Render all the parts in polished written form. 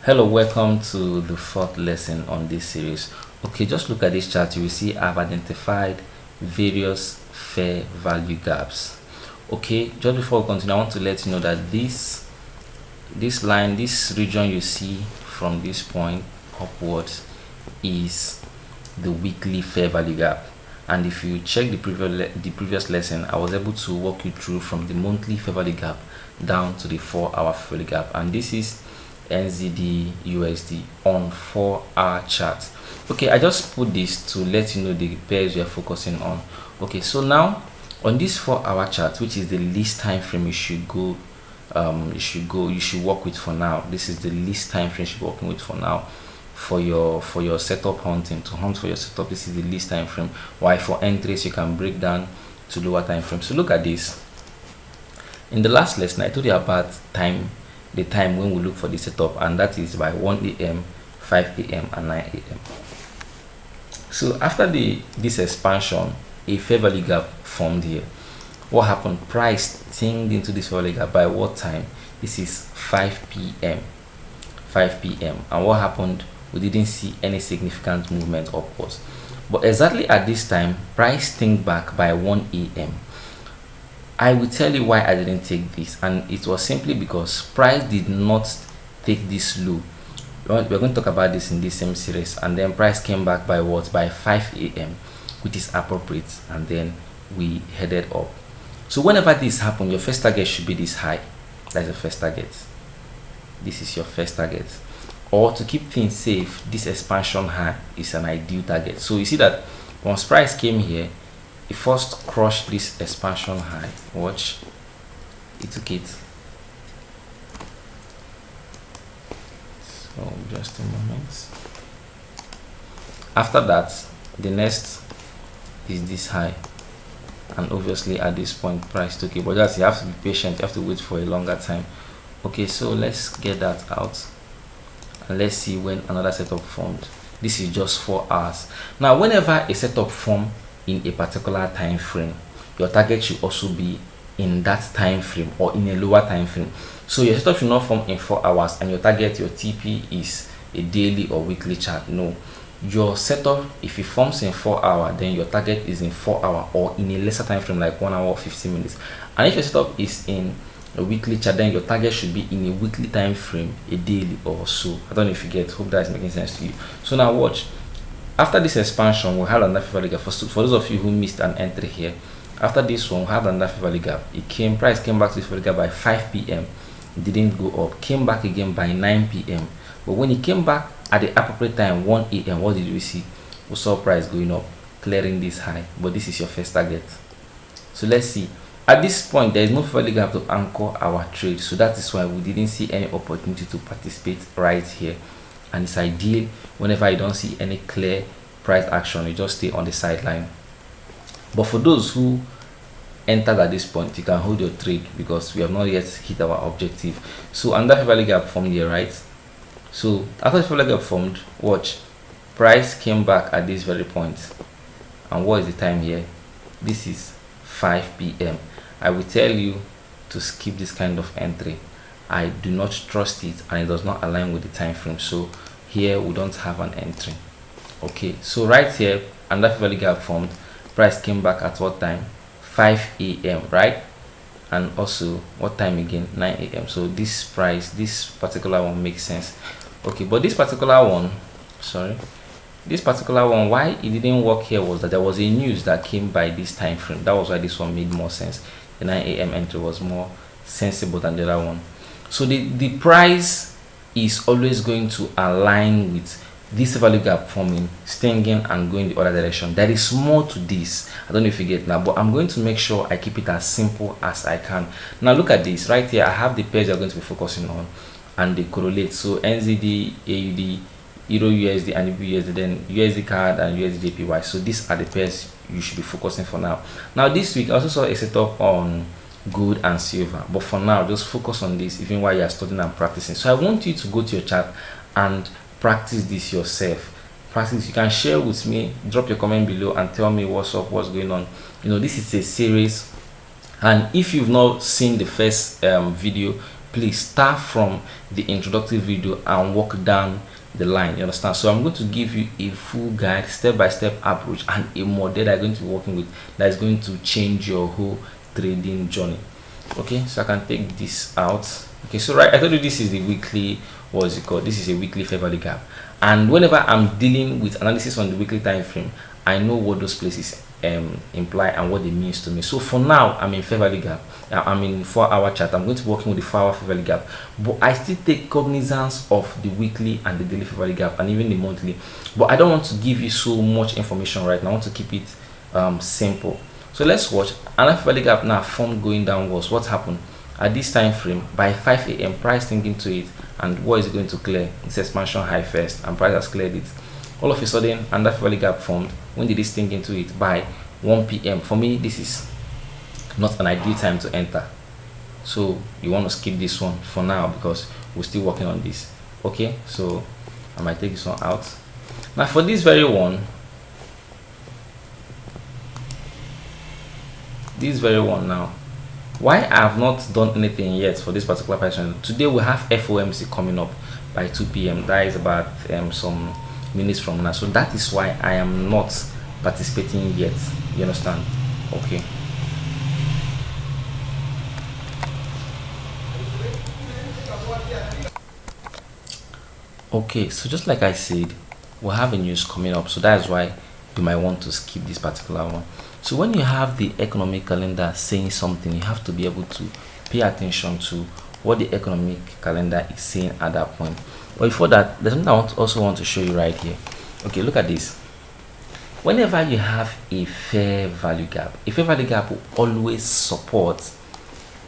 Hello, welcome to the fourth lesson on this series. Okay, just look at this chart. You will see I've identified various fair value gaps. Okay, just before we continue, I want to let you know that this line, this region you see from this point upwards is the weekly fair value gap. And if you check the previous lesson, I was able to walk you through from the monthly fair value gap down to the 4-hour fair value gap, and this is NZD USD on 4-hour chart. Okay, I just put this to let you know the pairs we are focusing on. Okay, so now on this 4-hour chart, which is the least time frame you should work with for now. This is the least time frame you should be working with for now. For your setup hunting, to hunt for your setup, this is the least time frame. While for entries you can break down to lower time frame. So look at this. In the last lesson I told you about the time when we look for the setup, and that is by 1 a.m., 5 a.m. and 9 a.m. So after this expansion, a fair value gap formed here. What happened? Price thinned into this fair value gap by what time? This is 5 p.m. And what happened? We didn't see any significant movement upwards. But exactly at this time, price thinned back by 1 a.m. I will tell you why I didn't take this, and it was simply because price did not take this low. We're going to talk about this in this same series, and then price came back by what? By 5 a.m., which is appropriate, and then we headed up. So whenever this happens, your first target should be this high. That's the first target. This is your first target. Or to keep things safe, this expansion high is an ideal target. So you see that once price came here, it first crushed this expansion high. Watch, it took it. So just a moment. After that, the next is this high, and obviously at this point price took it. But just you have to be patient, you have to wait for a longer time. Okay, so let's get that out and let's see when another setup formed. This is just 4 hours. Now whenever a setup forms in a particular time frame, your target should also be in that time frame or in a lower time frame. So your setup should not form in 4 hours and your target, your TP, is a daily or weekly chart. No, your setup, if it forms in 4 hours, then your target is in 4 hours or in a lesser time frame like 1 hour or 15 minutes. And if your setup is in a weekly chart, then your target should be in a weekly time frame, a daily or so. I don't know if you get, hope that is making sense to you. So now watch. After this expansion, we had another fair value gap. For those of you who missed an entry here, after this one, we had another fair value gap. Price came back to this fair value gap by 5 p.m. It didn't go up. Came back again by 9 p.m. But when it came back at the appropriate time, 1 a.m., what did we see? We saw price going up, clearing this high. But this is your first target. So let's see. At this point, there is no fair value gap to anchor our trade. So that is why we didn't see any opportunity to participate right here. And it's ideal whenever you don't see any clear price action, you just stay on the sideline. But for those who entered at this point, you can hold your trade because we have not yet hit our objective. So under fair value gap formed here, right? So after the fair value gap formed, watch, price came back at this very point. And what is the time here? This is 5 p.m. I will tell you to skip this kind of entry. I do not trust it and it does not align with the time frame. So here we don't have an entry. Okay, so right here, under fair value gap formed, price came back at what time? 5 a.m. right? And also what time again? 9 a.m. So this particular one makes sense. Okay, but this particular one, why it didn't work here was that there was a news that came by this time frame. That was why this one made more sense. The 9 a.m. entry was more sensible than the other one. So the price is always going to align with this value gap forming, stinging and going the other direction. There is more to this. I don't know if you get now, but I'm going to make sure I keep it as simple as I can. Now look at this right here. I have the pairs you're going to be focusing on and they correlate. So NZD, AUD, Euro USD and USD, then USD CAD and USD JPY. So these are the pairs you should be focusing for now. Now this week I also saw a setup on gold and silver, but for now just focus on this even while you are studying and practicing. So I want you to go to your chart and practice this yourself. You can share with me, drop your comment below and tell me what's up, what's going on. This is a series, and if you've not seen the first video, please start from the introductory video and walk down the line. You understand? So I'm going to give you a full guide, step-by-step approach, and a model that I'm going to be working with that is going to change your whole trading journey. Okay, so I can take this out. Okay, so right, I told you this is the weekly, what is it called? This is a weekly fair value gap, and whenever I'm dealing with analysis on the weekly time frame, I know what those places imply and what it means to me. So for now, I'm in fair value gap. I'm in 4-hour chart. I'm going to be working with the 4-hour fair value gap, but I still take cognizance of the weekly and the daily fair value gap and even the monthly. But I don't want to give you so much information right now. I want to keep it simple. So let's watch. Another fair value gap now formed going downwards. What happened at this time frame? By 5 a.m. price thinking to it, and what is it going to clear? It's expansion high first, and price has cleared it. All of a sudden, another fair value gap formed. When did this thing into it? By 1 p.m. For me, this is not an ideal time to enter, so you want to skip this one for now because we're still working on this. Okay, so I might take this one out. Now for this very one, now, why I have not done anything yet for this particular person. Today we have FOMC coming up by 2 p.m. that is about some minutes from now, so that is why I am not participating yet. You understand? Okay, okay, so just like I said, we'll have a news coming up, so that's why you might want to skip this particular one. So when you have the economic calendar saying something, you have to be able to pay attention to what the economic calendar is saying at that point. But before that, there's something I also want to show you right here. Okay, look at this. Whenever you have a fair value gap will always support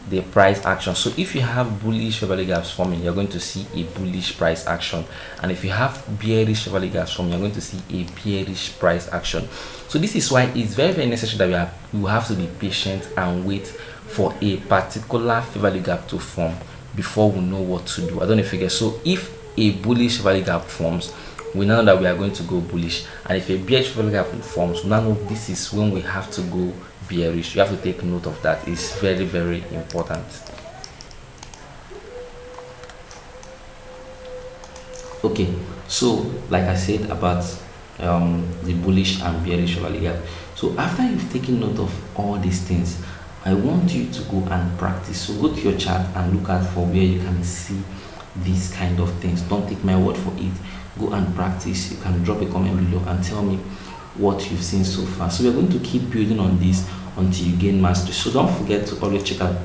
the price action. So if you have bullish fair value gaps forming, you're going to see a bullish price action, and if you have bearish fair value gaps forming, you're going to see a bearish price action. So this is why it's very, very necessary that you have to be patient and wait for a particular fair value gap to form before we know what to do. I don't know if you get. So if a bullish fair value gap forms, we know that we are going to go bullish, and if a bearish fair value gap forms, we now know this is when we have to go bearish. You have to take note of that. It's very, very important. Okay, so like I said about the bullish and bearish value gap. So after you've taken note of all these things, I want you to go and practice. So go to your chart and look at for where you can see these kind of things. Don't take my word for it. Go and practice. You can drop a comment below and tell me what you've seen so far. So we're going to keep building on this until you gain mastery. So don't forget to always check out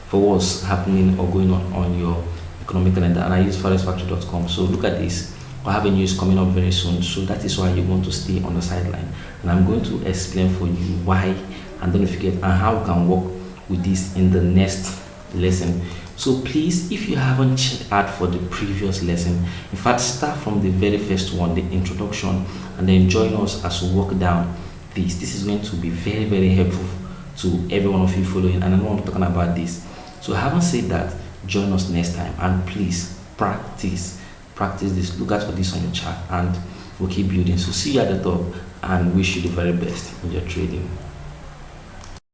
for what's happening or going on your economic calendar, and I use forexfactory.com. So look at this. I have a news coming up very soon, so that is why you want to stay on the sideline, and I'm going to explain for you why, and don't forget, and how you can work with this in the next lesson. So please, if you haven't checked out for the previous lesson, in fact start from the very first one, the introduction, and then join us as we walk down this is going to be very, very helpful to every one of you following, and I want to talk about this. So having said that, join us next time, and please practice this. Look out for this on your chart, and we'll keep building. So see you at the top, and wish you the very best in your trading.